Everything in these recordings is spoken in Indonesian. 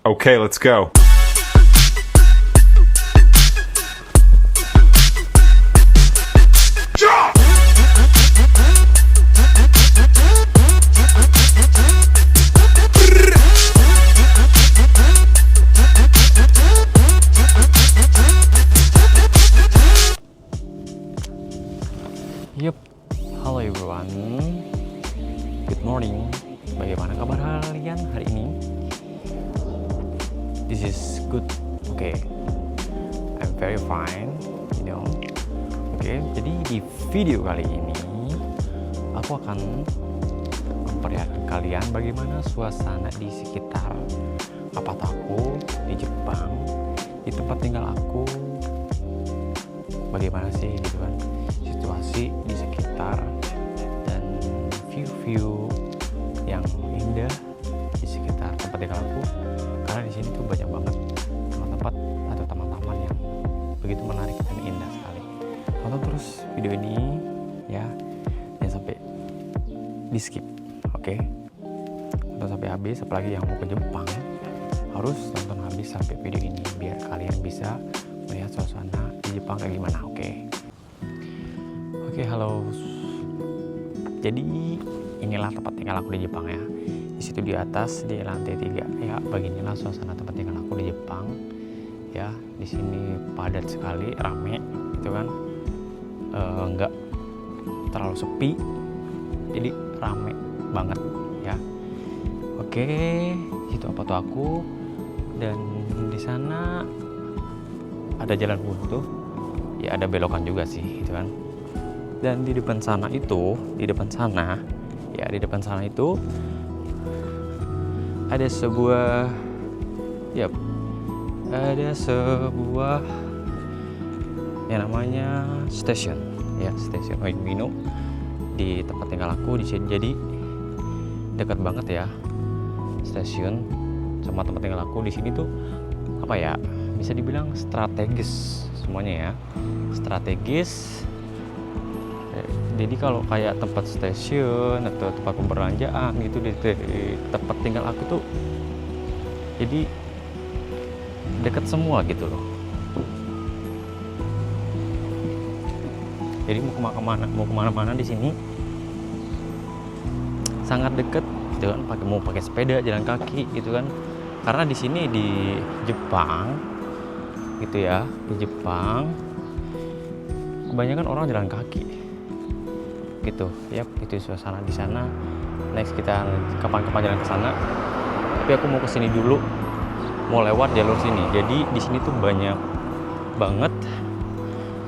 Okay, let's go. Yup, halo everyone. Good morning. Bagaimana kabar kalian hari ini? This is good. Okay, I'm very fine. Okay, jadi di video kali ini aku akan memperlihatkan kalian bagaimana suasana di sekitar apartemen aku di Jepang, di tempat tinggal aku. Bagaimana sih gitu kan situasi di sekitar dan view yang indah di sekitar tempat tinggal aku, karena di sini tuh banyak banget tempat-tempat atau taman-taman yang begitu menarik dan indah sekali. Tonton terus video ini ya, jangan sampai di skip, oke? Tonton sampai habis, apalagi yang mau ke Jepang harus tonton habis sampai video ini biar kalian bisa melihat suasana di Jepang kayak gimana, oke? Oke, halo. Jadi inilah tempat tinggal aku di Jepang ya. Di situ di atas di lantai 3 ya. Beginilah suasana tempat tinggal aku di Jepang. Ya, di sini padat sekali, rame gitu kan. Enggak terlalu sepi. Jadi rame banget ya. Oke, itu apartemen aku dan di sana ada jalan buntu. Ya, ada belokan juga sih gitu kan. Dan di depan sana itu ada sebuah yang namanya stasiun Oimino di tempat tinggal aku di sini. Jadi dekat banget ya stasiun sama tempat tinggal aku. Di sini tuh apa ya, bisa dibilang strategis semuanya ya, strategis. Jadi kalau kayak tempat stasiun atau tempat perbelanjaan gitu di tempat tinggal aku tuh jadi dekat semua gitu loh. Jadi mau kemana-mana di sini sangat dekat gitu kan, mau pakai sepeda, jalan kaki gitu kan. Karena di sini di Jepang gitu ya, di Jepang kebanyakan orang jalan kaki gitu. Yap, itu suasana di sana. Next kita kapan-kapan jalan ke sana. Tapi aku mau ke sini dulu, mau lewat jalur sini. Jadi di sini tuh banyak banget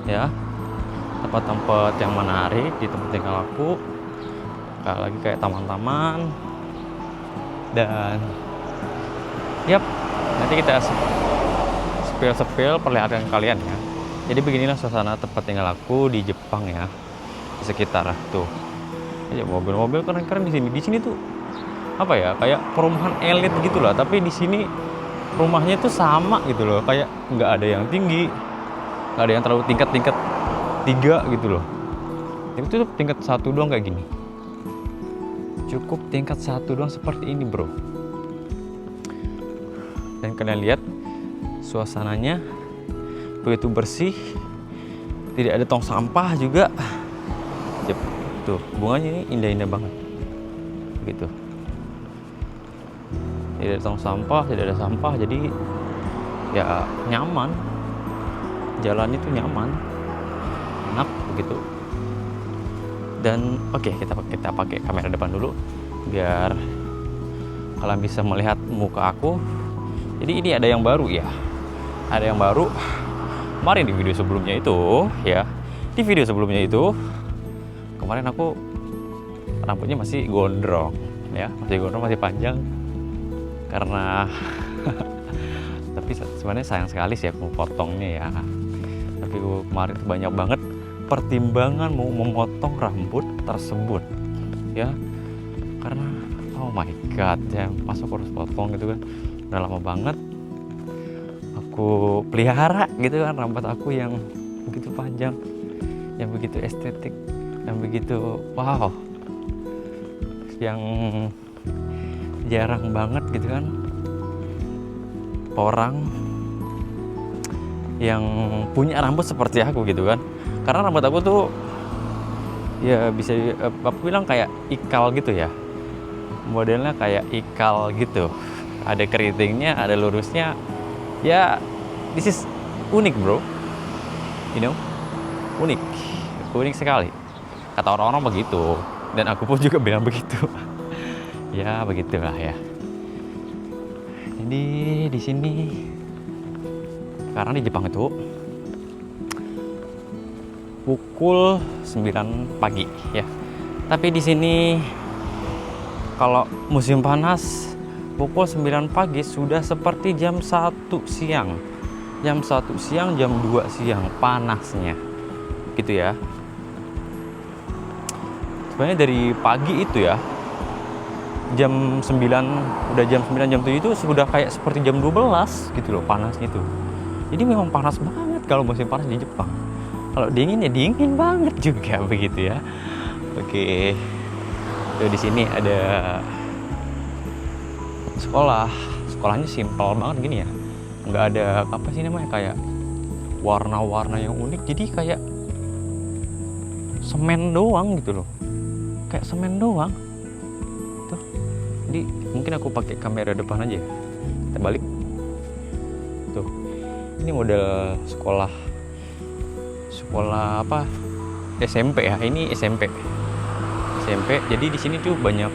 ya tempat-tempat yang menarik di tempat tinggal aku. Lagi kayak taman-taman dan yap, nanti kita spill perlihatkan kalian ya. Jadi beginilah suasana tempat tinggal aku di Jepang ya, di sekitar tuh. Ya, mobil-mobil keren-keren di sini. Di sini tuh apa ya, kayak perumahan elit gitu lah. Tapi di sini rumahnya tuh sama gitu loh, kayak nggak ada yang tinggi, nggak ada yang terlalu tingkat 3 gitu loh. Itu tuh tingkat 1 doang kayak gini. Cukup tingkat 1 doang seperti ini bro. Dan kalian lihat suasananya begitu bersih, tidak ada tong sampah juga. Tuh, bunganya ini indah-indah banget gitu. Tidak ada tong sampah, tidak ada sampah, jadi ya nyaman. Jalan itu nyaman, enak begitu. Dan oke, kita pakai kamera depan dulu biar kalian bisa melihat muka aku. Jadi ini ada yang baru ya, ada yang baru. Kemarin di video sebelumnya itu ya, kemarin aku rambutnya masih gondrong ya, masih panjang karena tapi sebenarnya sayang sekali sih aku potongnya ya. Tapi kemarin banyak banget pertimbangan mau memotong rambut tersebut ya, karena oh my god ya, masa aku harus potong gitu kan. Udah lama banget aku pelihara gitu kan rambut aku yang begitu panjang, yang begitu estetik, yang begitu wow, yang jarang banget gitu kan. orang yang punya rambut seperti aku gitu kan. Karena rambut aku tuh ya bisa aku bilang kayak ikal gitu ya, modelnya kayak ikal gitu, ada keritingnya, ada lurusnya ya. This is unik bro, you know, unik sekali kata orang-orang begitu, dan aku pun juga bilang begitu. Ya begitulah ya. Jadi di sini sekarang di Jepang itu pukul 9 pagi ya. Tapi di sini kalau musim panas pukul 9 pagi sudah seperti jam 1 siang. Jam 1 siang, jam 2 siang panasnya. Gitu ya. Sebenarnya dari pagi itu ya, jam 9, udah jam 9, jam 7 itu sudah kayak seperti jam 12 gitu loh panasnya itu. Jadi memang panas banget kalau musim panas di Jepang. Kalau dingin ya dingin banget juga begitu ya. Oke. Tuh di sini ada sekolah. Sekolahnya simpel banget gini ya. Nggak ada apa sih namanya, kayak warna-warna yang unik. Jadi kayak semen doang gitu loh. Kayak semen doang. Tuh. Jadi mungkin aku pakai kamera depan aja. Kita balik. Tuh. Ini model sekolah apa? SMP ya. Ini SMP. Jadi di sini tuh banyak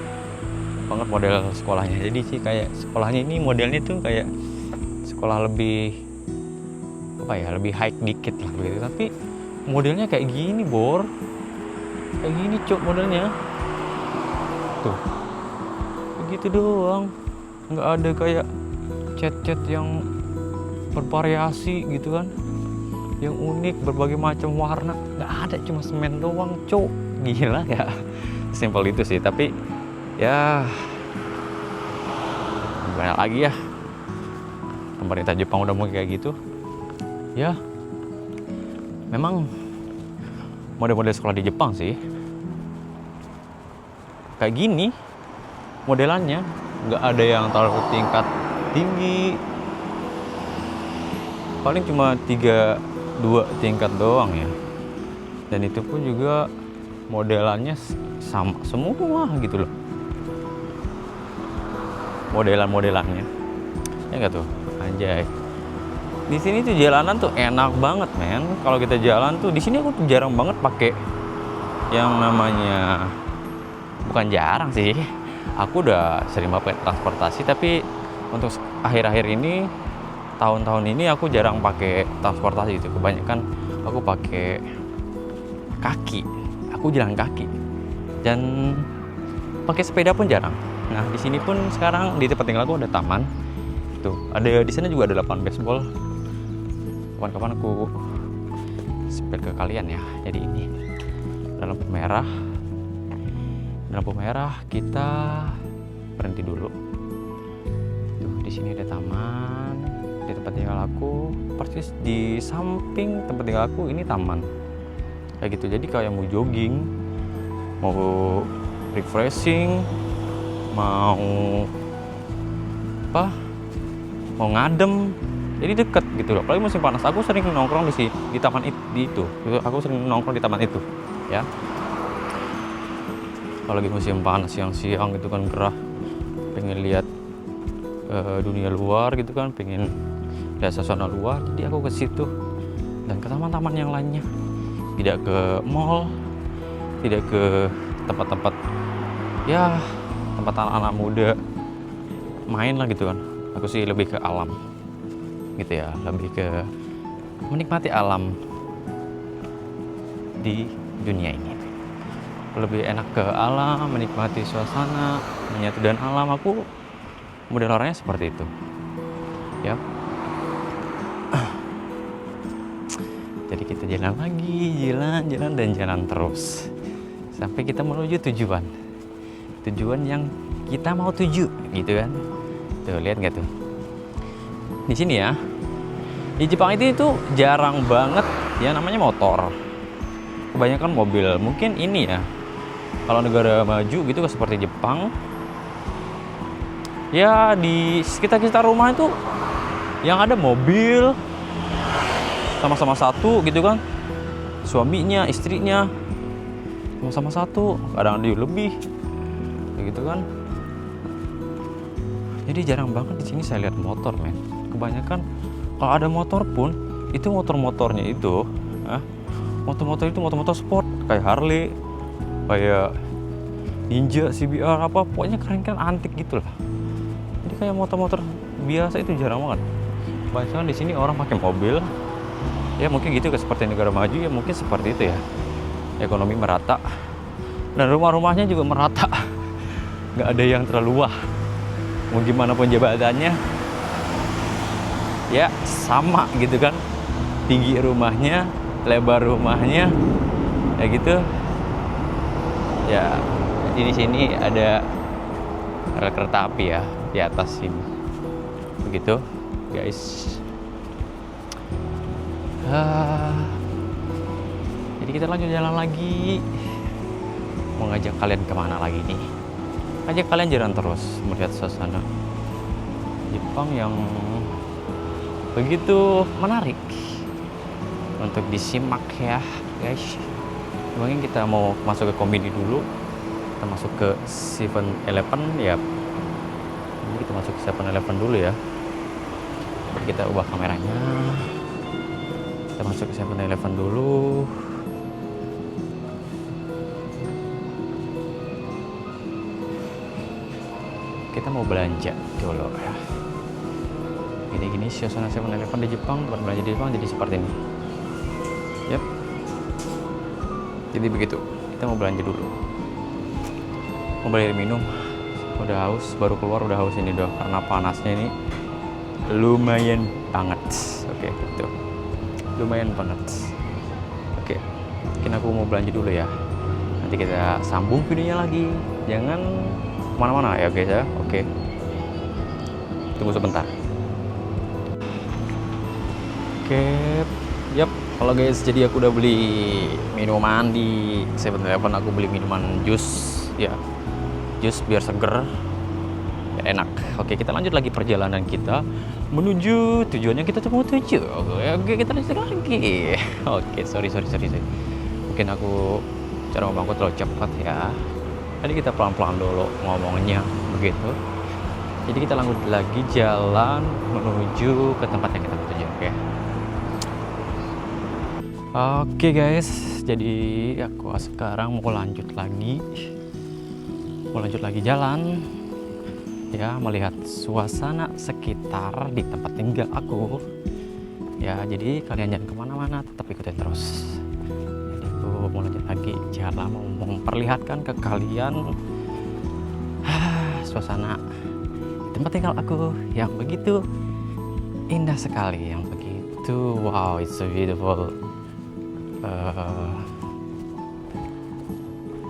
banget model sekolahnya. Jadi sih kayak sekolahnya ini modelnya tuh kayak sekolah lebih apa ya, lebih high dikit lah begitu. Tapi modelnya kayak gini Bor, kayak gini cok modelnya tuh, begitu doang, nggak ada kayak cat-cat yang bervariasi gitu kan, yang unik berbagai macam warna, nggak ada, cuma semen doang cok. Gila ya, simpel itu sih. Tapi ya gimana lagi ya, pemerintah Jepang udah mau kayak gitu ya. Memang model-model sekolah di Jepang sih kayak gini modelannya, nggak ada yang terlalu tingkat tinggi, paling cuma 2 tingkat doang ya. Dan itu pun juga modelannya sama semua gitu loh, modelannya ya nggak tuh, anjay. Di sini tuh jalanan tuh enak banget men. Kalau kita jalan tuh di sini aku tuh jarang banget pakai yang namanya, bukan jarang sih, aku udah sering pakai transportasi. Tapi untuk akhir-akhir ini, tahun-tahun ini aku jarang pakai transportasi itu. Kebanyakan aku pakai kaki, aku jalan kaki, dan pakai sepeda pun jarang. Nah di sini pun sekarang di tempat tinggal aku ada taman. Tuh ada, di sana juga ada lapangan baseball. Kapan-kapan aku spill ke kalian ya. Jadi ini lampu merah. Lampu merah, kita berhenti dulu. Tuh di sini ada taman. Di tempat tinggal aku, persis di samping tempat tinggal aku ini taman. Kayak gitu. Jadi kayak mau jogging, mau refreshing, mau apa? Mau ngadem. Jadi deket gitu loh. Apalagi musim panas, aku sering nongkrong di taman itu. Aku sering nongkrong di taman itu, ya. Kalau lagi musim panas siang-siang gitu kan, gerah, pengen lihat dunia luar gitu kan, pengen lihat suasana luar. Jadi aku ke situ dan ke taman-taman yang lainnya. Tidak ke mall, tidak ke tempat-tempat ya, tempat anak-anak muda main lah gitu kan. Aku sih lebih ke alam gitu ya, lebih ke menikmati alam di dunia ini. Lebih enak ke alam, menikmati suasana, menyatu dengan alam. Aku model orangnya seperti itu ya. Jadi kita jalan lagi, jalan dan jalan terus sampai kita menuju tujuan yang kita mau tuju gitu kan. Tuh lihat nggak tuh di sini ya, di Jepang itu jarang banget ya namanya motor, kebanyakan mobil. Mungkin ini ya, kalau negara maju gitu seperti Jepang ya, di sekitar rumah itu Yang ada mobil sama-sama satu gitu kan, suaminya, istrinya sama-sama satu, kadang ada lebih kayak gitu kan. Jadi jarang banget di sini saya lihat motor, men. Kebanyakan kalau ada motor pun itu motor-motornya itu motor-motor itu motor-motor sport kayak Harley, kayak Ninja, CBR, apa pokoknya keren-keren antik gitu lah. Jadi kayak motor-motor biasa itu jarang banget. Bahkan di sini orang pakai mobil, ya mungkin gitu seperti negara maju, ya mungkin seperti itu ya. Ekonomi merata dan rumah-rumahnya juga merata, nggak ada yang terlalu wah. Mau gimana pun jabatannya, ya sama gitu kan. Tinggi rumahnya, lebar rumahnya, kayak gitu. Ya di sini ada rel kereta api ya di atas sini, begitu guys. Jadi kita lanjut jalan lagi. Mau ngajak kalian kemana lagi nih? Ngajak kalian jalan terus melihat suasana Jepang yang begitu menarik untuk disimak ya guys. Mungkin kita mau masuk ke kombini dulu. Kita masuk ke 7-Eleven ya. Jadi kita masuk ke 7-Eleven dulu ya. Kita ubah kameranya. Kita masuk ke 7-Eleven dulu. Kita mau belanja dulu ya. Gini-gini suasana 7-Eleven di Jepang, tempat belanja di Jepang jadi seperti ini. Yap. Jadi begitu. Kita mau belanja dulu. Mau beli air minum. Udah haus, baru keluar udah haus ini doh, karena panasnya ini lumayan banget. Oke, gitu. Lumayan banget. Oke. Mungkin aku mau belanja dulu ya. Nanti kita sambung videonya lagi. Jangan kemana-mana ya guys ya. Oke. Tunggu sebentar. Oke. Yap. Halo guys, jadi aku udah beli minuman di 7-Eleven. Aku beli minuman jus ya. Jus biar seger, biar enak. Oke, kita lanjut lagi perjalanan kita menuju tujuannya kita mau tuju. Oke, kita lanjut lagi. Oke, sorry. Mungkin aku cara ngomongku terlalu cepat ya. Tadi kita pelan-pelan dulu ngomongnya begitu. Jadi kita lanjut lagi jalan menuju ke tempat yang kita mau tuju. Oke guys, jadi aku sekarang mau lanjut lagi jalan ya, melihat suasana sekitar di tempat tinggal aku ya. Jadi kalian jangan kemana-mana, tetap ikutin terus. Jadi aku mau lanjut lagi jalan, mau memperlihatkan ke kalian suasana di tempat tinggal aku yang begitu indah sekali, yang begitu wow, it's so beautiful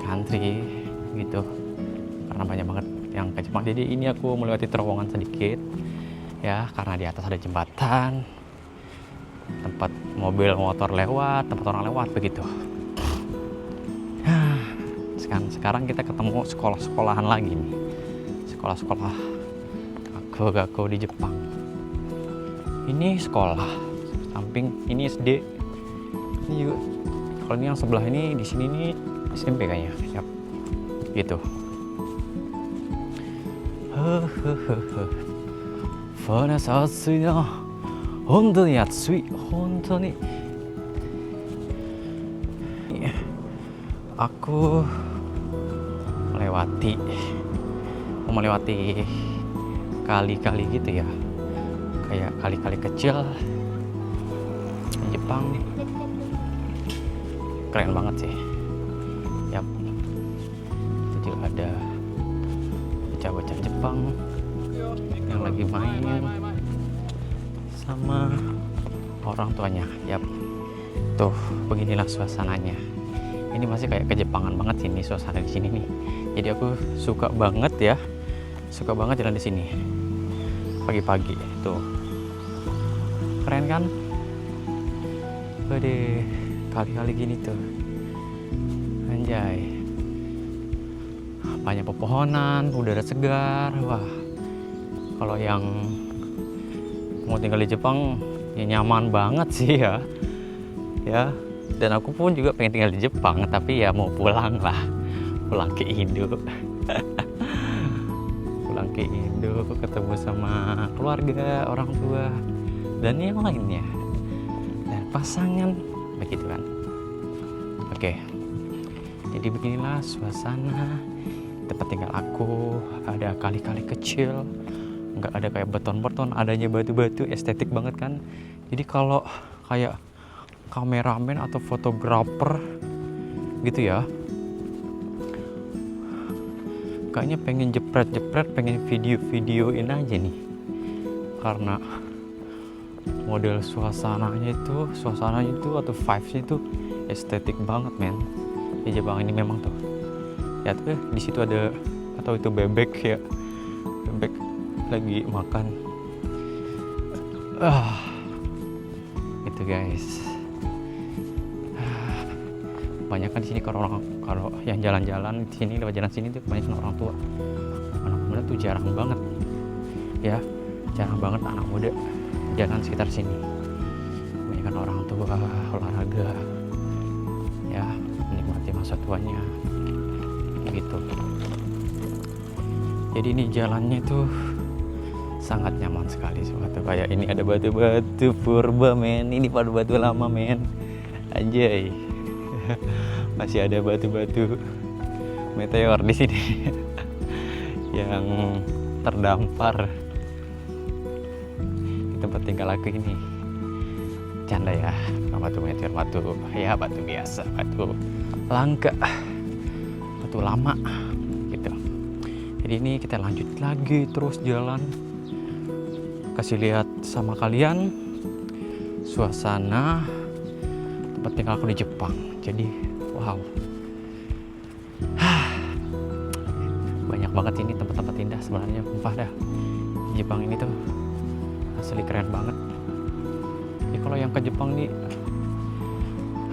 country gitu, karena banyak banget yang ke Jepang. Jadi ini aku melewati terowongan sedikit ya, karena di atas ada jembatan, tempat mobil motor lewat, tempat orang lewat begitu. Sekarang kita ketemu sekolah-sekolahan lagi nih, sekolah-sekolah gaku-gaku di Jepang. Ini sekolah samping, ini SD. Ini juga, kalau ini yang sebelah ini, di sini nih SMP kayaknya, yap, gitu. Panas atsui na, hontou ni atsui, hontou ni. Aku melewati kali-kali gitu ya, kayak kali-kali kecil di Jepang. Keren banget sih. Yap. Itu juga ada bocah-bocah Jepang yang lagi main sama orang tuanya. Yap. Tuh, beginilah suasananya. Ini masih kayak kejepangan banget ini suasana di sini nih. Jadi aku suka banget ya. Suka banget jalan di sini. Pagi-pagi tuh. Keren kan? Waduh, kali-kali gini tuh. Anjay. Banyak pepohonan, udara segar. Wah. Kalau yang mau tinggal di Jepang ya nyaman banget sih ya. Dan aku pun juga pengen tinggal di Jepang, tapi ya mau pulang lah, pulang ke Indo. Pulang ke Indo, ketemu sama keluarga, orang tua, dan yang lainnya, dan pasangan, begitu kan. Oke, jadi beginilah suasana tempat tinggal aku. Ada kali-kali kecil, nggak ada kayak beton-beton, adanya batu-batu, estetik banget kan. Jadi kalau kayak kameramen atau fotografer gitu ya, kayaknya pengen jepret-jepret, pengen video-videoin aja nih, karena model suasananya itu atau vibes-nya itu estetik banget men. Di Jepang ini memang tuh ya tuh di situ ada, atau itu bebek ya, bebek lagi makan. Itu guys. Banyak kan di sini kalau yang jalan-jalan di sini, lewat jalan sini tuh kebanyakan orang tua. Anak muda tuh jarang banget ya, jarang banget anak muda jalan sekitar sini. Kebanyakan orang tua olahraga ya, menikmati masa tuanya gitu. Jadi ini jalannya tuh sangat nyaman sekali. Suatu kayak ini ada batu-batu purba men, ini batu-batu lama men, anjay. Masih ada batu-batu meteor di sini yang terdampar di tempat tinggal aku ini. Canda ya, batu meteor, batu ya, batu biasa, batu langka, batu lama gitu. Jadi ini kita lanjut lagi terus jalan, kasih lihat sama kalian suasana tempat tinggal aku di Jepang. Jadi wow, banyak banget ini tempat-tempat indah sebenarnya. Sumpah dah, Jepang ini tuh asli keren banget. Jadi kalau yang ke Jepang nih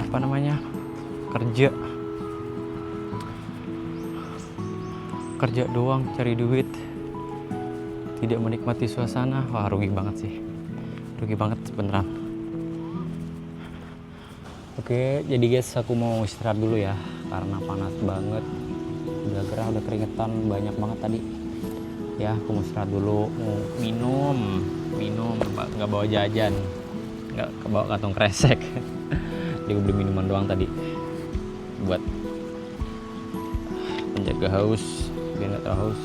apa namanya, kerja doang, cari duit, tidak menikmati suasana, wah rugi banget sih, rugi banget beneran. Oke, jadi guys aku mau istirahat dulu ya, karena panas banget, udah gerah, udah keringetan banyak banget tadi ya. Aku mau istirahat dulu, mau minum, nggak bawa jajan, nggak bawa kantong kresek. Jadi gue beli minuman doang tadi buat penjaga haus, biar nggak terlalu haus.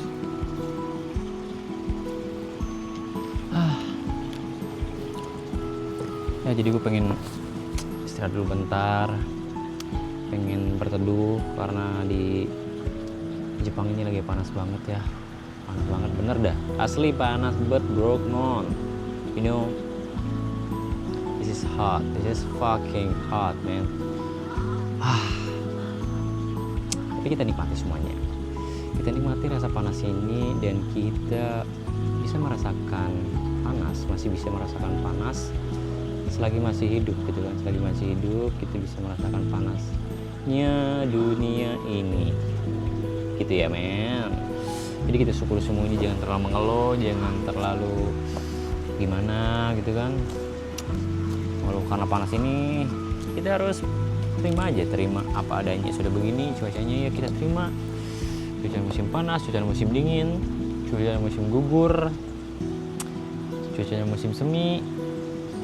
Ya jadi gue pengen istirahat dulu bentar, pengen berteduh, karena di Jepang ini lagi panas banget ya, panas banget bener dah, asli panas banget bro, come on, you know, this is hot, this is fucking hot man. Tapi kita nikmati semuanya, kita nikmati rasa panas ini, dan kita bisa merasakan panas, masih bisa merasakan panas selagi masih hidup gitu kan. Selagi masih hidup kita bisa merasakan panasnya dunia ini gitu ya men. Jadi kita syukur semua ini, jangan terlalu mengeluh, jangan terlalu gimana gitu kan. Kalau karena panas ini kita harus terima aja, terima apa adanya. Sudah begini cuacanya ya kita terima. Cuaca musim panas, cuaca musim dingin, cuaca musim gugur, cuacanya musim semi,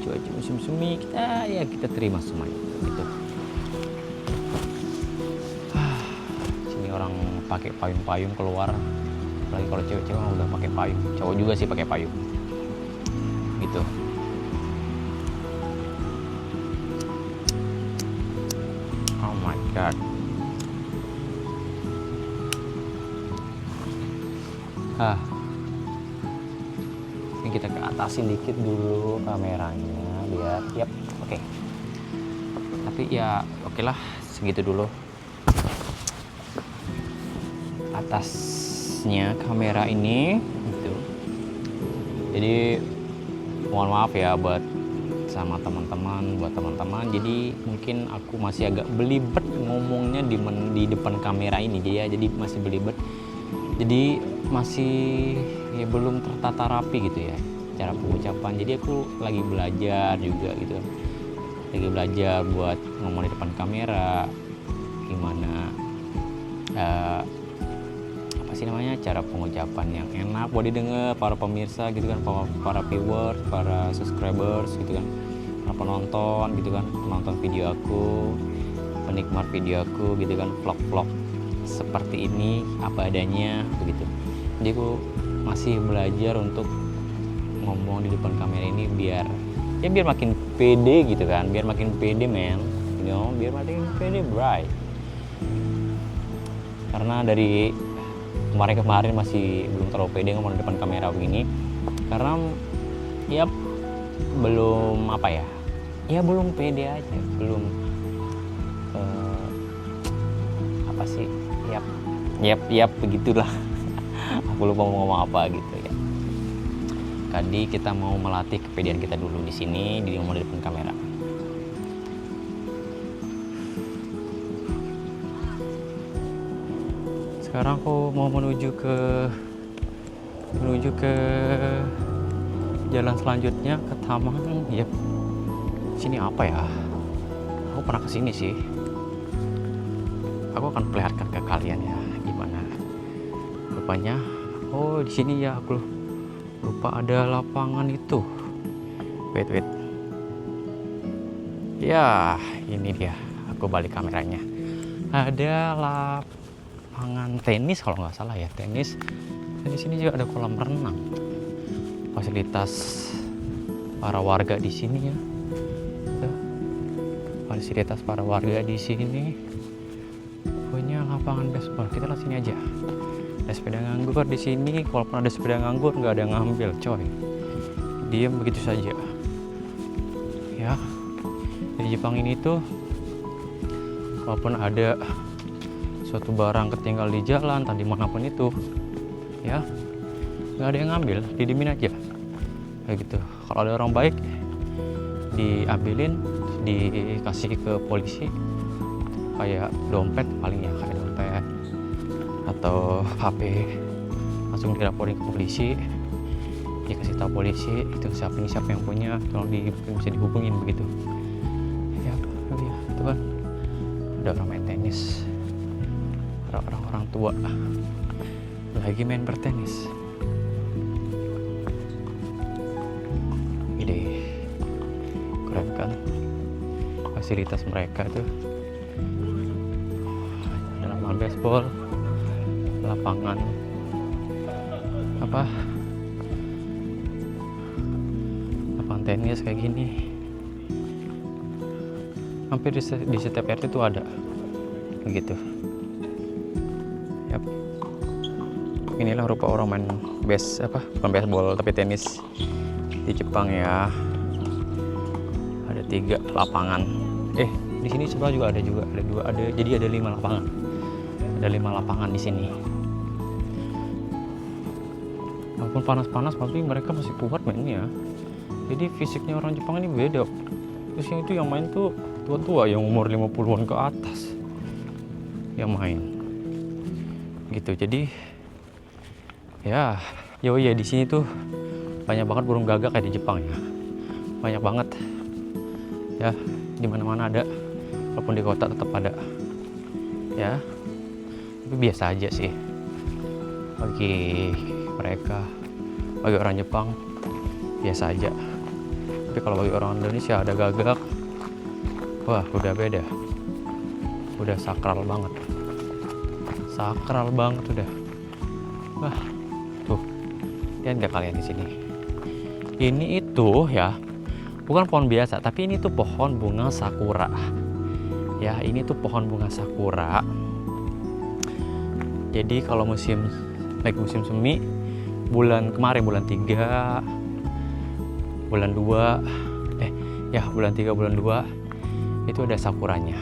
cuaca musim semi, kita terima semuanya gitu. Sini orang pakai payung-payung keluar, apalagi kalau cewek-cewek udah pakai payung, cowok juga sih pakai payung gitu. Oh my god. Ini kita ke atasin dikit dulu kameranya biar yap, oke. Tapi ya oke lah, segitu dulu atasnya kamera ini gitu. Jadi mohon maaf ya buat sama teman-teman, jadi mungkin aku masih agak belibet ngomongnya di depan kamera ini dia, jadi masih belibet, jadi masih ya belum tertata rapi gitu ya. cara pengucapan. Jadi aku lagi belajar juga gitu, lagi belajar buat ngomong di depan kamera, gimana apa sih namanya, cara pengucapan yang enak buat didengar para pemirsa gitu kan, para viewers, para subscribers gitu kan, para penonton gitu kan, penonton video aku, penikmat video aku gitu kan, vlog-vlog seperti ini apa adanya begitu. Jadi aku masih belajar untuk ngomong di depan kamera ini biar makin pede gitu kan, biar makin pede men, you know, biar makin pede bright. Karena dari kemarin masih belum terlalu pede ngomong di depan kamera begini, karena ya belum apa ya belum pede aja, belum apa sih, yap begitulah. Aku lupa mau ngomong apa gitu ya. Tadi kita mau melatih kepedean kita dulu di sini di ngomong di depan kamera. Sekarang aku mau menuju ke jalan selanjutnya, ke taman. Yap. Sini apa ya? Aku pernah kesini sih. Aku akan perlihatkan ke kalian ya gimana. Rupanya, oh di sini ya, aku lupa ada lapangan itu. Wait. Ya, ini dia. Aku balik kameranya. Ada lapangan tenis kalau nggak salah ya, tenis. Dan di sini juga ada kolam renang. Fasilitas para warga di sini ya. Fasilitas para warga di sini. Punya lapangan baseball. Kita lihat sini aja. Ada sepeda nganggur di sini. Walaupun ada sepeda nganggur, nggak ada yang ngambil, coy. Diam begitu saja. Ya, di Jepang ini tuh, walaupun ada suatu barang ketinggal di jalan, tadi manapun itu, ya, nggak ada yang ngambil, didiemin aja. Kayak gitu. Kalau ada orang baik, diambilin, dikasih ke polisi. Kayak dompet paling ya, kayak dompet atau HP langsung dilaporin ke polisi, dikasih tahu polisi itu siapa yang punya, tolong bisa dihubungin begitu ya. Itu kan ada orang main tenis, orang tua lagi main bertenis. Ide keren kan fasilitas mereka tuh. Lapangan baseball, lapangan lapangan tenis kayak gini. Hampir di setiap RT itu ada begitu. Yap. Inilah rupa orang main bukan baseball tapi tenis di Jepang ya. Ada 3 lapangan. Di sini sebelah juga ada 2, jadi ada 5 lapangan. Ada 5 lapangan di sini. Walaupun panas-panas, tapi mereka masih kuat mainnya. Jadi fisiknya orang Jepang ini beda. Terus yang itu yang main tuh tua-tua, yang umur 50-an ke atas yang main. Gitu. Jadi ya di sini tuh banyak banget burung gagak kayak di Jepang ya. Banyak banget. Ya, di mana-mana ada. Walaupun di kota tetap ada. Ya. Tapi biasa aja sih bagi mereka, bagi orang Jepang biasa aja. Tapi kalau bagi orang Indonesia ada gagak, wah udah beda, udah sakral banget udah. Wah tuh, lihat nggak kalian di sini? Ini itu ya bukan pohon biasa, tapi ini tuh pohon bunga sakura. Ya, ini tuh pohon bunga sakura. Jadi kalau musim semi, bulan 3, bulan 2 itu ada sakuranya.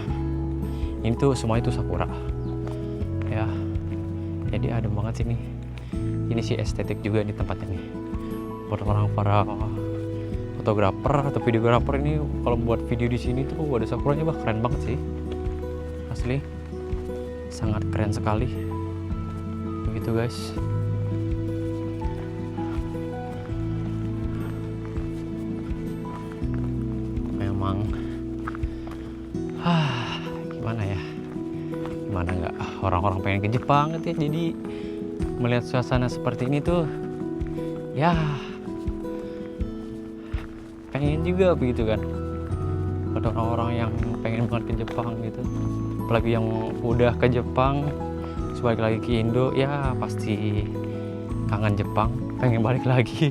Ini tuh semua itu sakura. Ya. Jadi adem banget sini. Ini sih estetik juga di tempatnya nih. Buat para fotografer atau videografer ini kalau buat video di sini tuh ada sakuranya, keren banget sih. Asli. Sangat keren sekali. Begitu guys. mana nggak orang-orang pengen ke Jepang gitu ya. Jadi melihat suasana seperti ini tuh ya pengen juga begitu kan. Ada orang-orang yang pengen banget ke Jepang gitu, apalagi yang udah ke Jepang balik lagi ke Indo ya pasti kangen Jepang, pengen balik lagi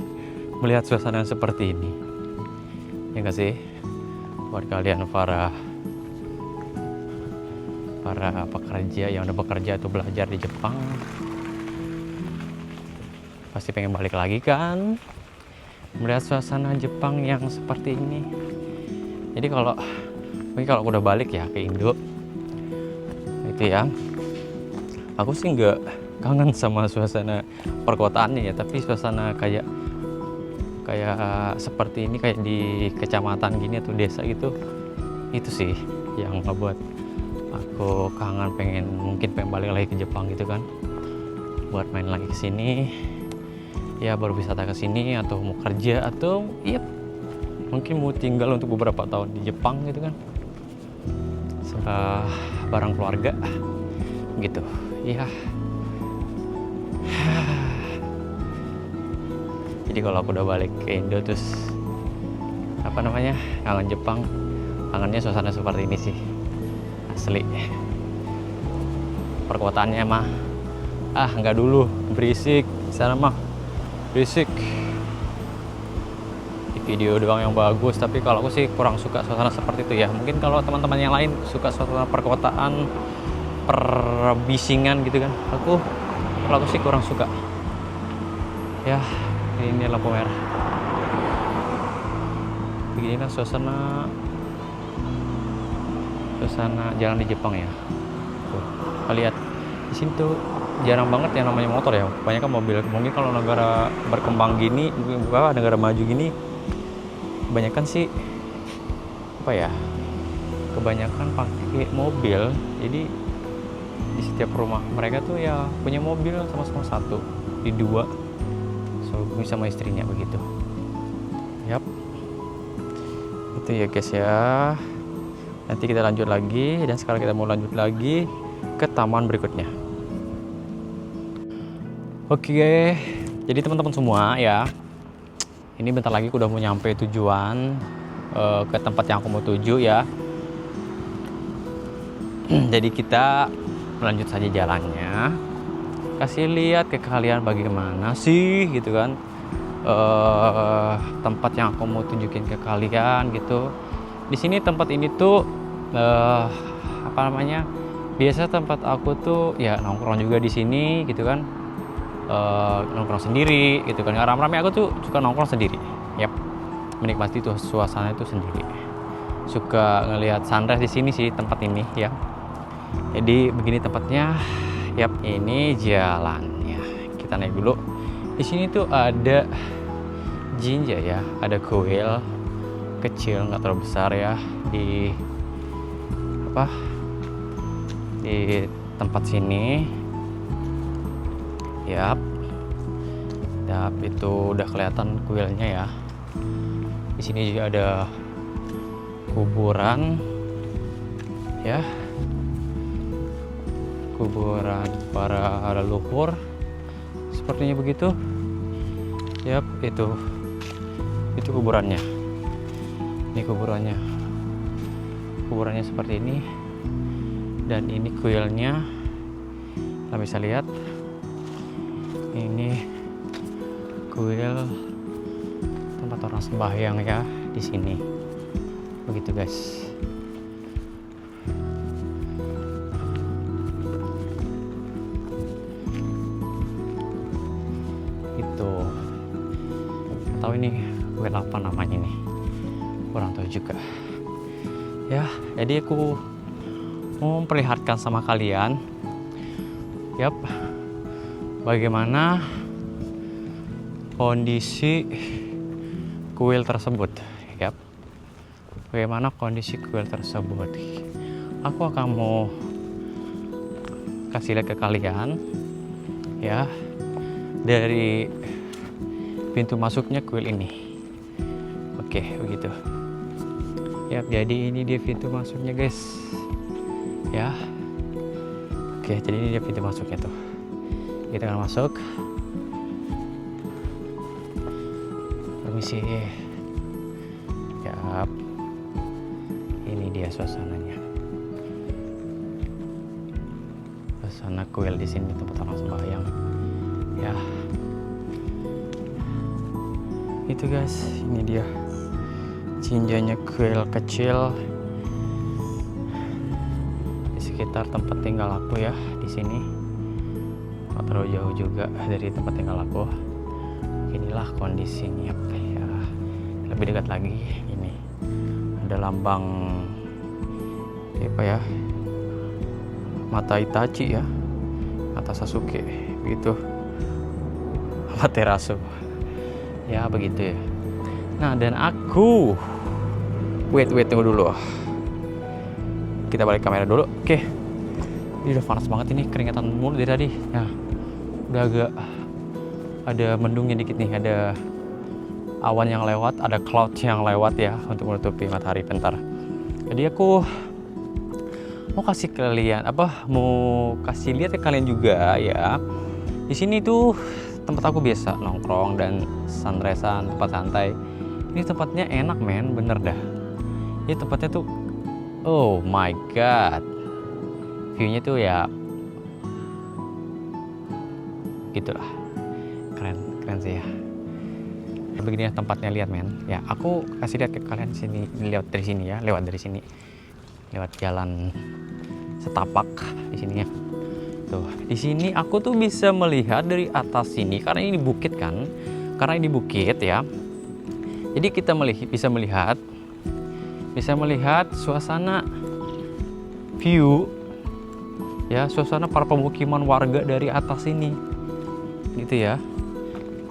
melihat suasana seperti ini, ya nggak sih? Buat kalian para pekerja yang udah bekerja atau belajar di Jepang pasti pengen balik lagi kan, melihat suasana Jepang yang seperti ini. Jadi kalau aku udah balik ya ke Indo itu ya, aku sih nggak kangen sama suasana perkotaannya ya, tapi suasana kayak seperti ini, kayak di kecamatan gini atau desa gitu, itu sih yang ngebuat aku kangen, mungkin pengen balik lagi ke Jepang gitu kan, buat main lagi ke sini ya, berwisata ke sini atau mau kerja atau ya mungkin mau tinggal untuk beberapa tahun di Jepang gitu kan, bareng keluarga gitu ya. Jadi kalau aku udah balik ke Indo terus kangen Jepang, kangennya suasana seperti ini sih asli. Perkotaannya mah nggak dulu, berisik sana mah, berisik. Di video doang yang bagus, tapi kalau aku sih kurang suka suasana seperti itu ya. Mungkin kalau teman-teman yang lain suka suasana perkotaan, perbisingan gitu kan, kalau aku sih kurang suka ya. Ini lampu merah begini kan suasana jalan di Jepang ya. Tuh, lihat di sini tuh jarang banget yang namanya motor ya, banyak kan mobil. Mungkin kalau negara berkembang gini, negara maju gini, kebanyakan sih kebanyakan pakai mobil. Jadi di setiap rumah mereka tuh ya punya mobil sama-sama satu, di dua, suami sama istrinya begitu. Yap, itu ya guys ya. Nanti kita lanjut lagi, dan sekarang kita mau lanjut lagi ke taman berikutnya. Oke, jadi teman-teman semua ya, ini bentar lagi aku udah mau nyampe tujuan, ke tempat yang aku mau tuju ya. Jadi kita lanjut saja jalannya, kasih lihat ke kalian bagaimana sih gitu kan, tempat yang aku mau tunjukin ke kalian gitu. Di sini tempat ini tuh biasa tempat aku tuh ya nongkrong juga di sini gitu kan, nongkrong sendiri gitu kan, nggak rame-rame. Aku tuh suka nongkrong sendiri, yap, menikmati tuh suasana itu sendiri. Suka ngelihat sunrise di sini sih, tempat ini ya. Jadi begini tempatnya. Yap, ini jalannya. Kita naik dulu. Di sini tuh ada jinja ya, ada kuil kecil, nggak terlalu besar ya, di tempat sini. Yap, itu udah kelihatan kuilnya ya. Di sini juga ada kuburan ya, kuburan para leluhur sepertinya begitu. Yap, itu kuburannya. Ini kuburannya seperti ini, dan ini kuilnya. Kita bisa lihat ini kuil tempat orang sembahyang ya di sini. Begitu guys. Tahu ini kuil apa namanya nih, kurang tahu juga ya. Jadi aku mau memperlihatkan sama kalian, yap, bagaimana kondisi kuil tersebut, yap, bagaimana kondisi kuil tersebut. Aku akan mau kasih lihat ke kalian ya, dari pintu masuknya kuil ini. Oke, begitu. Ya, jadi ini dia pintu masuknya, guys. Ya. Oke, jadi ini dia pintu masuknya tuh. Kita akan masuk. Permisi. Yap. Ini dia suasananya. Suasana kuil di sini, tempat orang sembahyang. Ya. Itu guys, ini dia cinjanya kuil kecil di sekitar tempat tinggal aku ya, di sini. Nggak terlalu jauh juga dari tempat tinggal aku. Inilah kondisinya ya. Lebih dekat lagi, ini ada lambang apa ya, mata Itachi ya, mata Sasuke begitu, Amaterasu ya, begitu ya. Nah, dan aku wait tunggu dulu, kita balik kamera dulu. Oke, ini udah panas banget, ini keringatan mulu dari tadi. Nah, udah agak ada mendungnya dikit nih, ada awan yang lewat, ada cloud yang lewat ya, untuk menutupi matahari bentar. Jadi aku mau kasih kalian mau kasih lihat ke kalian juga ya. Di sini tuh tempat aku biasa nongkrong dan sunrisean, tempat santai. Ini tempatnya enak men, bener dah. Ini tempatnya tuh, oh my god, viewnya tuh ya gitulah, keren sih ya. Begini ya tempatnya, lihat men. Ya aku kasih lihat ke kalian sini, lewat dari sini ya, lewat jalan setapak di sini ya. Tuh, di sini aku tuh bisa melihat dari atas sini, karena ini bukit kan, karena ini bukit ya. Jadi kita bisa melihat suasana view ya, suasana para pemukiman warga dari atas ini, gitu ya.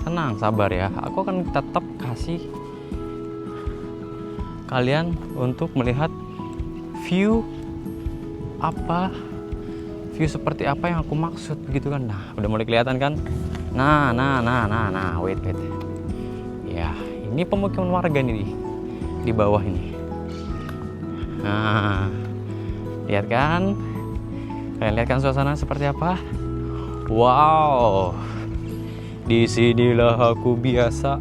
Tenang, sabar ya. Aku akan tetap kasih kalian untuk melihat view seperti apa yang aku maksud gitu kan. Nah, udah mulai kelihatan kan? Nah, wait. Ya, ini pemukiman warga nih di bawah ini. Nah, lihat kan? Kalian lihat kan suasana seperti apa? Wow. Disinilah aku biasa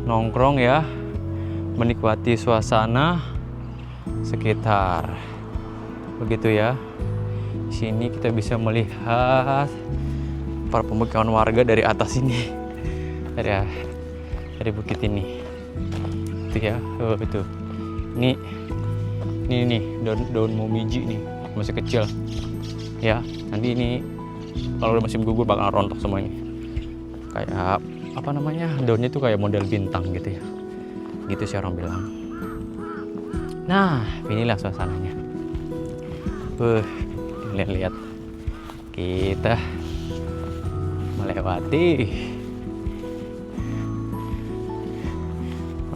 nongkrong ya, menikmati suasana sekitar. Begitu ya. Di sini kita bisa melihat para pemukiman warga dari atas ini, dari bukit ini. Itu ya, oh itu. Ini daun momiji nih, masih kecil. Ya, nanti ini kalau udah musim gugur bakal rontok semua ini. Kayak apa namanya, daunnya tuh kayak model bintang gitu ya, gitu sih orang bilang. Nah, inilah suasananya. Lihat kita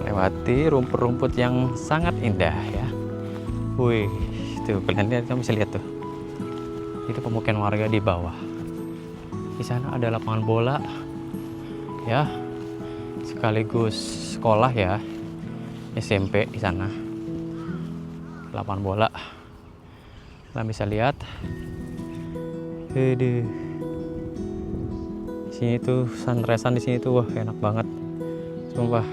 melewati rumput-rumput yang sangat indah ya. Wih, tuh kalian lihat, kamu bisa lihat tuh, itu pemukiman warga di bawah. Di sana ada lapangan bola ya, sekaligus sekolah ya, SMP di sana. Lapangan bola, kalian bisa lihat. Di sini tuh sunrisean, di sini tuh wah enak banget, sumpah.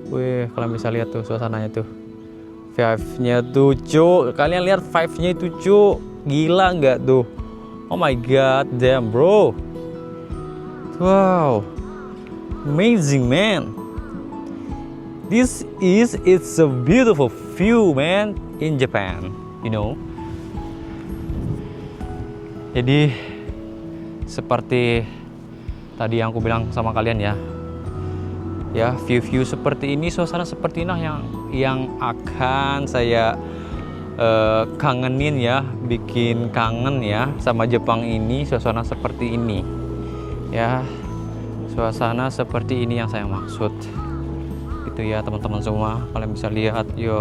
Wih, kalian bisa lihat tuh suasananya tuh, vibe-nya tuh cuk. Kalian lihat vibe-nya itu cuk, gila nggak tuh? Oh my god, damn bro. Wow, amazing man. It's a beautiful view man in Japan, you know. Jadi seperti tadi yang aku bilang sama kalian ya, view seperti ini, suasana seperti ini yang akan saya kangenin ya, bikin kangen ya sama Jepang ini. Suasana seperti ini ya, suasana seperti ini yang saya maksud gitu ya teman-teman semua. Kalian bisa lihat, yo,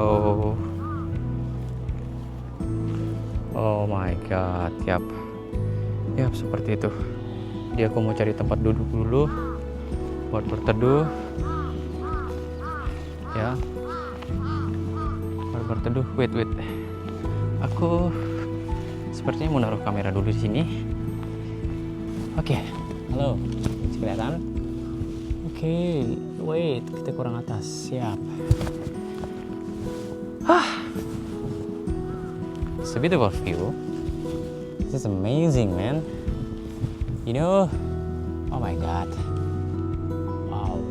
oh my god, yap, seperti itu. Dia aku mau cari tempat duduk dulu buat berteduh ya, buat berteduh. Wait, aku Sepertinya mau naruh kamera dulu di sini. Oke, halo, kelihatan? Oke, wait, kita kurang atas, siap. It's a beautiful view. This is amazing, man. You know, oh my god. Wow.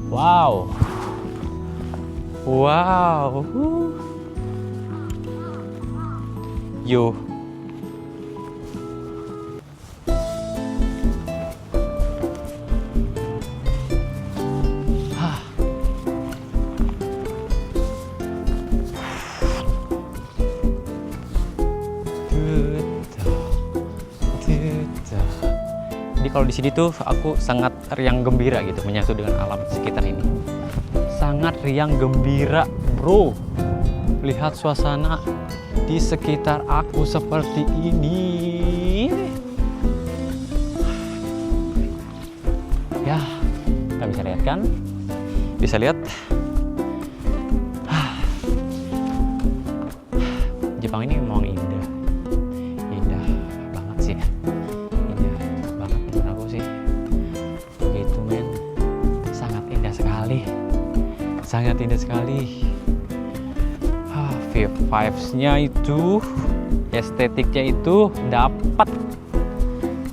Wow. Wow. Yo. Jadi kalau di sini tuh aku sangat riang gembira gitu menyatu dengan alam sekitar ini. Sangat riang gembira, bro. Lihat suasana di sekitar aku seperti ini. Ya, kita bisa lihat kan? Bisa lihat. Jepang ini memang indah. Indah banget sih. Indah banget menurut aku sih. Gitu, men. Sangat indah sekali. Sangat indah sekali. Vibes-nya itu, estetiknya itu dapat.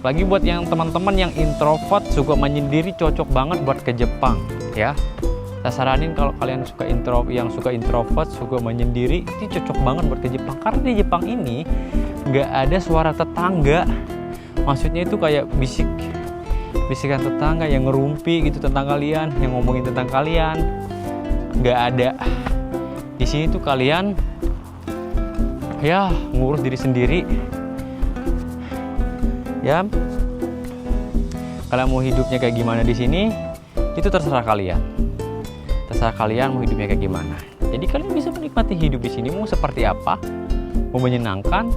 Lagi buat yang teman-teman yang introvert suka menyendiri, cocok banget buat ke Jepang ya. Saya saranin kalau kalian suka introvert, suka menyendiri, itu cocok banget buat ke Jepang. Karena di Jepang ini nggak ada suara tetangga. Maksudnya itu kayak bisikan tetangga yang ngerumpi gitu tentang kalian, yang ngomongin tentang kalian. Nggak ada. Di sini tuh kalian ya ngurus diri sendiri. Ya, kalian mau hidupnya kayak gimana di sini, itu terserah kalian. Terserah kalian mau hidupnya kayak gimana. Jadi kalian bisa menikmati hidup di sini mau seperti apa, mau menyenangkan,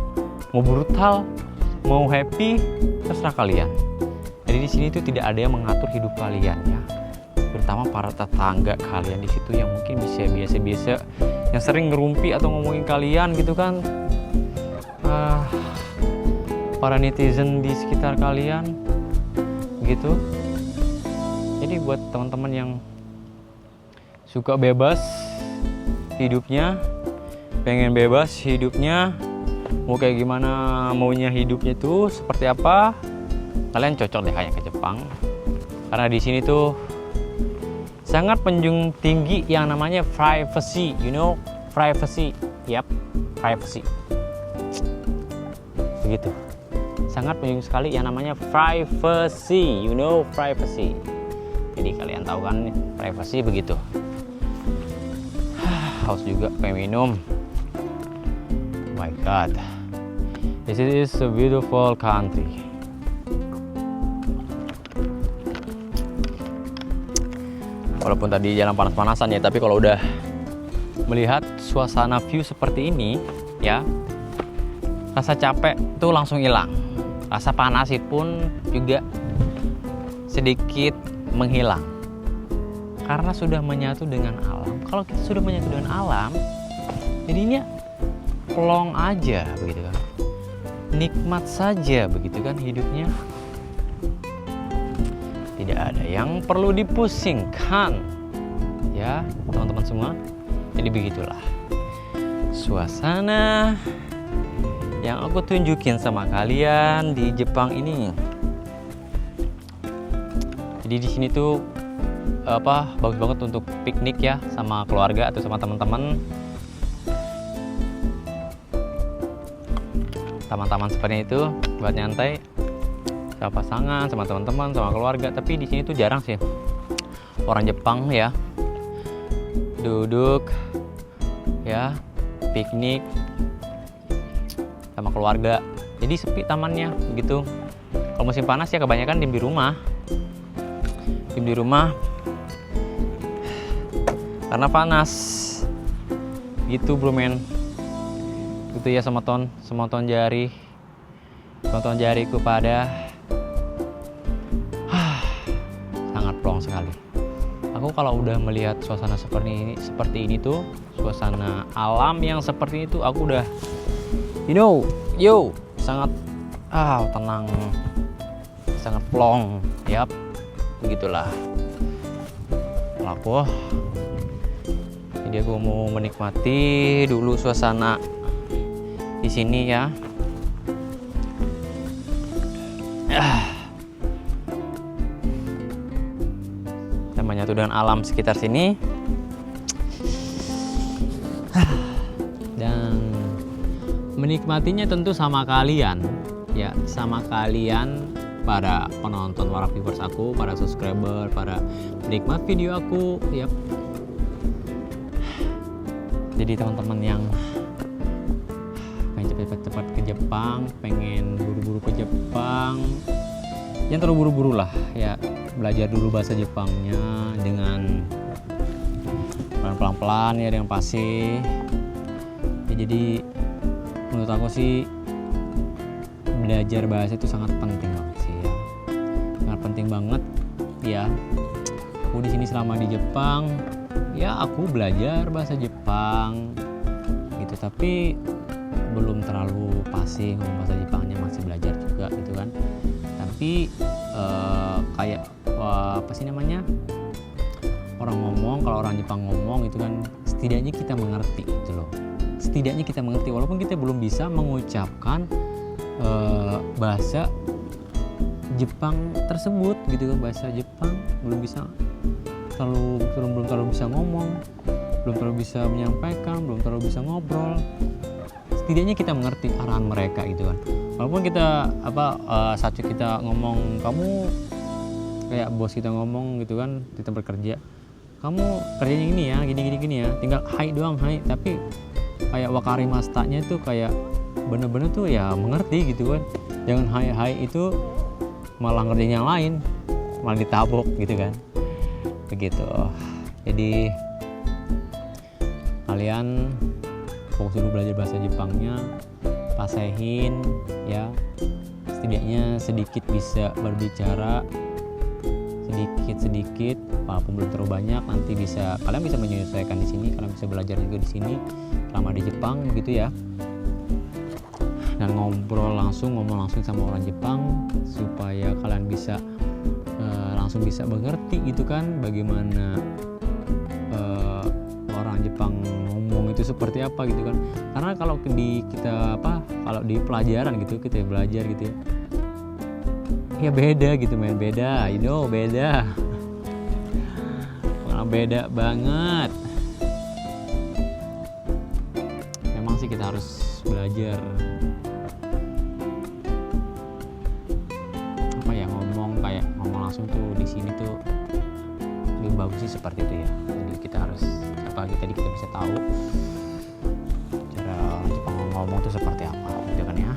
mau brutal, mau happy, terserah kalian. Jadi di sini tuh tidak ada yang mengatur hidup kalian ya. Terutama para tetangga kalian di situ yang mungkin bisa biasa-biasa, yang sering ngerumpi atau ngomongin kalian gitu kan. Para netizen di sekitar kalian gitu. Jadi buat teman-teman yang suka bebas hidupnya, pengen bebas hidupnya, mau kayak gimana maunya hidupnya itu seperti apa, kalian cocok deh kayak ke Jepang. Karena di sini tuh sangat menjunjung tinggi yang namanya privacy, you know, privacy. Yap, privacy. Begitu. Sangat menjunjung sekali yang namanya privacy, you know, privacy. Jadi kalian tahu kan privacy begitu. Haus juga pengen minum. Oh my god. This is a beautiful country. Walaupun tadi jalan panas-panasan ya, tapi kalau udah melihat suasana view seperti ini ya, rasa capek tuh langsung hilang. Rasa panas pun juga sedikit menghilang. Karena sudah menyatu dengan alam. Kalau kita sudah menyatu dengan alam, jadinya plong aja begitu kan. Nikmat saja begitu kan hidupnya. Tidak ada yang perlu dipusingkan. Ya, teman-teman semua. Jadi begitulah suasana yang aku tunjukin sama kalian di Jepang ini. Jadi di sini tuh bagus banget untuk piknik ya, sama keluarga atau sama teman-teman. Taman-taman seperti itu buat nyantai sama pasangan, sama teman-teman, sama keluarga. Tapi di sini tuh jarang sih orang Jepang ya duduk ya piknik sama keluarga. Jadi sepi tamannya begitu. Kalau musim panas ya kebanyakan diem di rumah. Diem di rumah karena panas. Gitu bro men. Gitu ya semoton jariku pada sangat plong sekali. Aku kalau udah melihat suasana seperti ini tuh, suasana alam yang seperti itu, aku udah yo sangat tenang, sangat plong, yap, begitulah aku. Jadi aku mau menikmati dulu suasana di sini ya. Kita menyatu dengan alam sekitar sini. Dan menikmatinya tentu sama kalian ya, sama kalian para penonton, para viewers aku, para subscriber, para penikmat video aku, yap. Jadi teman-teman yang pengen cepet-cepet ke Jepang, pengen buru-buru ke Jepang, jangan terlalu buru-buru lah ya, belajar dulu bahasa Jepangnya dengan pelan-pelan ya, dengan fasih ya. Jadi menurut aku sih belajar bahasa itu sangat penting banget sih ya, sangat penting banget ya. Aku di sini selama di Jepang ya, aku belajar bahasa Jepang gitu, tapi belum terlalu fasih ngomong bahasa Jepangnya, masih belajar juga gitu kan. Tapi kayak apa sih namanya, orang ngomong, kalau orang Jepang ngomong itu kan setidaknya kita mengerti gitu loh, setidaknya kita mengerti walaupun kita belum bisa mengucapkan bahasa Jepang tersebut gitu kan. Bahasa Jepang belum terlalu bisa ngomong, belum terlalu bisa menyampaikan, belum terlalu bisa ngobrol, setidaknya kita mengerti arahan mereka gitu kan. Walaupun kita saat kita ngomong, kamu kayak bos kita ngomong gitu kan di tempat kerja, kamu kerjanya gini ya, gini ya, tinggal hai doang, hai. Tapi kayak wakarimashita-nya itu kayak bener-bener tuh ya mengerti gitu kan. Jangan hai itu malah ngerjain yang lain, malah ditabok gitu kan, begitu. Jadi kalian fokus dulu belajar bahasa Jepangnya, pasehin ya, setidaknya sedikit bisa berbicara, sedikit walaupun belum terlalu banyak. Nanti kalian bisa menyesuaikan di sini, kalian bisa belajar juga di sini selama di Jepang begitu ya. Dan ngomong langsung sama orang Jepang supaya kalian bisa langsung bisa mengerti gitu kan, bagaimana orang Jepang ngomong itu seperti apa gitu kan. Karena kalau kalau di pelajaran gitu kita belajar gitu ya beda gitu, beda, beda. Beda banget. Memang sih kita harus belajar ngomong langsung tuh di sini tuh lebih bagus sih, seperti itu ya. Jadi kita harus kita bisa tahu cara orang Jepang ngomong tuh seperti apa gitu kan ya.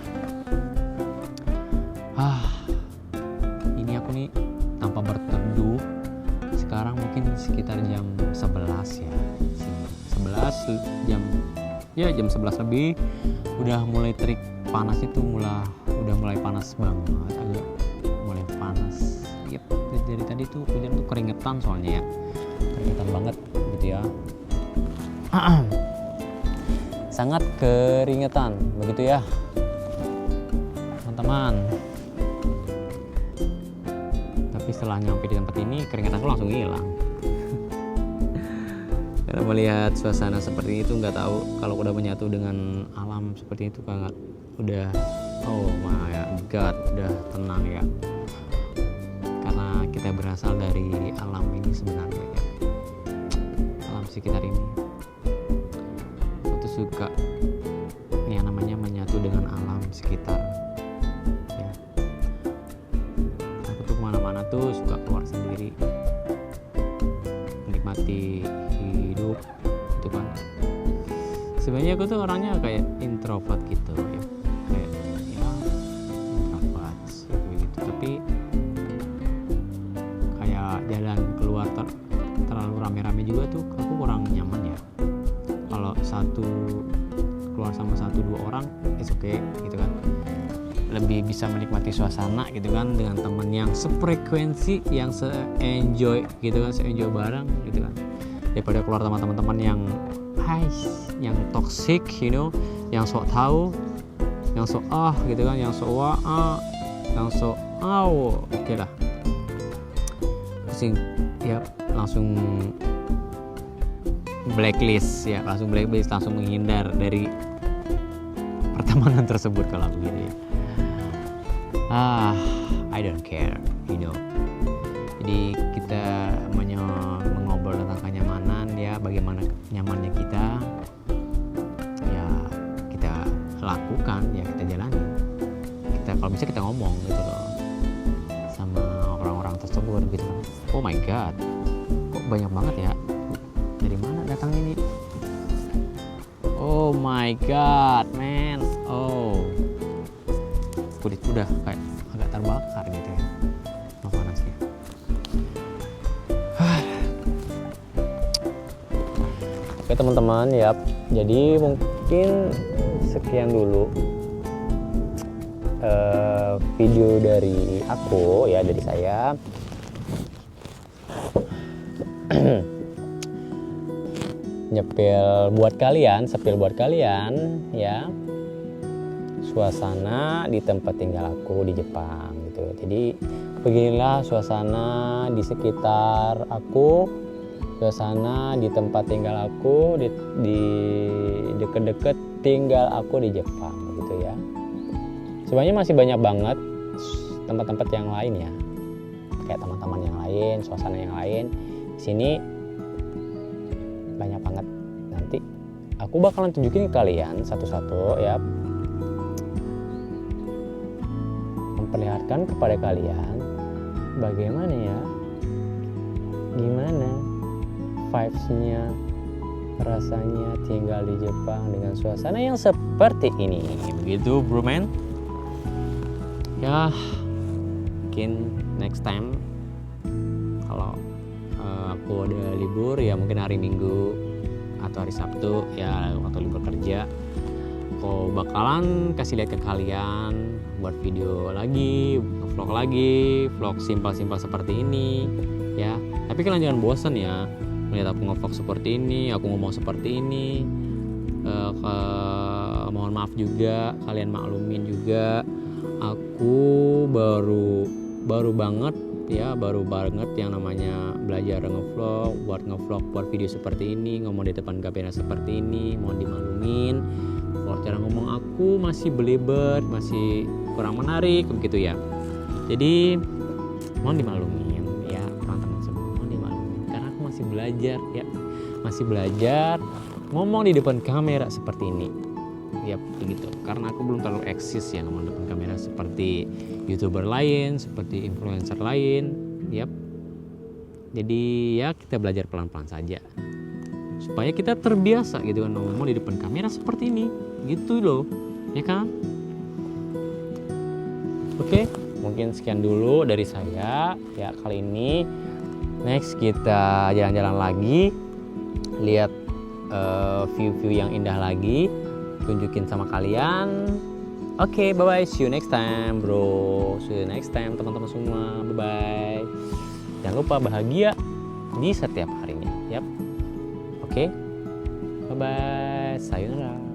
Ini aku nih tanpa berteduh sekarang mungkin sekitar jam 11 ya, 11 jam 11 lebih, udah mulai terik panas itu, udah mulai panas banget, agak mulai panas. Yep, dari tadi tuh hujan tuh keringetan soalnya ya, keringetan banget gitu ya. Sangat keringetan begitu ya teman-teman. Tapi setelah nyampe di tempat ini keringetanku langsung hilang. Karena melihat suasana seperti itu, nggak tahu kalau udah menyatu dengan alam seperti itu kan, udah oh my god, udah tenang ya. Karena kita berasal dari alam ini sebenarnya ya, alam sekitar ini. Aku suka yang namanya menyatu dengan alam sekitar ya. Aku tuh kemana-mana tuh suka keluar sendiri, menikmati hidup gitu kan. Sebenarnya aku tuh orangnya kayak introvert gitu ya, kayak ya introvert gitu. Tapi kayak jalan keluar terlalu rame-rame juga tuh aku kurang nyaman ya. Kalau keluar sama 1-2 orang it's okay gitu kan, lebih bisa menikmati suasana gitu kan, dengan teman yang sefrekuensi, yang se-enjoy gitu kan, se-enjoy bareng gitu kan, daripada keluar sama teman-teman yang toxic, yang sok tahu, yang so gitu kan, yang so yang so oke lah, pusing ya, langsung blacklist, langsung menghindar dari pertemanan tersebut kalau aku gitu ya. I don't care, you know. Jadi kita mengobrol tentang kenyamanan ya, bagaimana nyamannya kita ya kita lakukan, ya kita jalani. Kita kalau bisa kita ngomong gitu loh sama orang-orang tersebut gitu. Oh my god, kok banyak banget ya, dari mana datangnya ini? Oh my god man, kulit udah kayak agak terbakar gitu ya, panasnya. Oke teman-teman ya, jadi mungkin sekian dulu video dari aku ya, dari saya. Sepil buat kalian ya, suasana di tempat tinggal aku di Jepang gitu. Jadi beginilah suasana di sekitar aku, suasana di tempat tinggal aku, di deket-deket tinggal aku di Jepang gitu ya. Sebenarnya masih banyak banget tempat-tempat yang lain ya, kayak teman-teman yang lain, suasana yang lain. Di sini banyak banget. Nanti aku bakalan tunjukin ke kalian satu-satu ya, memperlihatkan kepada kalian bagaimana ya, gimana vibes-nya, rasanya tinggal di Jepang dengan suasana yang seperti ini. Begitu bro man ya. Mungkin next time kalau aku ada libur ya, mungkin hari Minggu atau hari Sabtu ya, atau libur kerja, aku bakalan kasih lihat ke kalian buat video lagi, vlog simpel-simpel seperti ini ya. Tapi kalian jangan bosan ya melihat aku nge-vlog seperti ini, aku ngomong seperti ini. Mohon maaf juga, kalian maklumin juga, aku baru banget yang namanya belajar ngevlog, buat video seperti ini, ngomong di depan kamera seperti ini. Mohon dimaklumin kalau cara ngomong aku masih belibet, masih kurang menarik begitu ya. Jadi mohon dimaklumin ya teman-teman semua, mohon dimaklumin karena aku masih belajar ngomong di depan kamera seperti ini. Yap, begitu. Karena aku belum terlalu eksis ya ngomong depan kamera seperti YouTuber lain, seperti influencer lain. Yap. Jadi ya kita belajar pelan-pelan saja. Supaya kita terbiasa gitu kan ngomong di depan kamera seperti ini. Gitu loh. Ya kan? Oke, mungkin sekian dulu dari saya ya kali ini. Next kita jalan-jalan lagi. Lihat view-view yang indah lagi, tunjukin sama kalian. Oke, bye bye, see you next time bro, see you next time teman-teman semua, bye bye. Jangan lupa bahagia di setiap harinya, yap. Oke, bye bye, sayonara.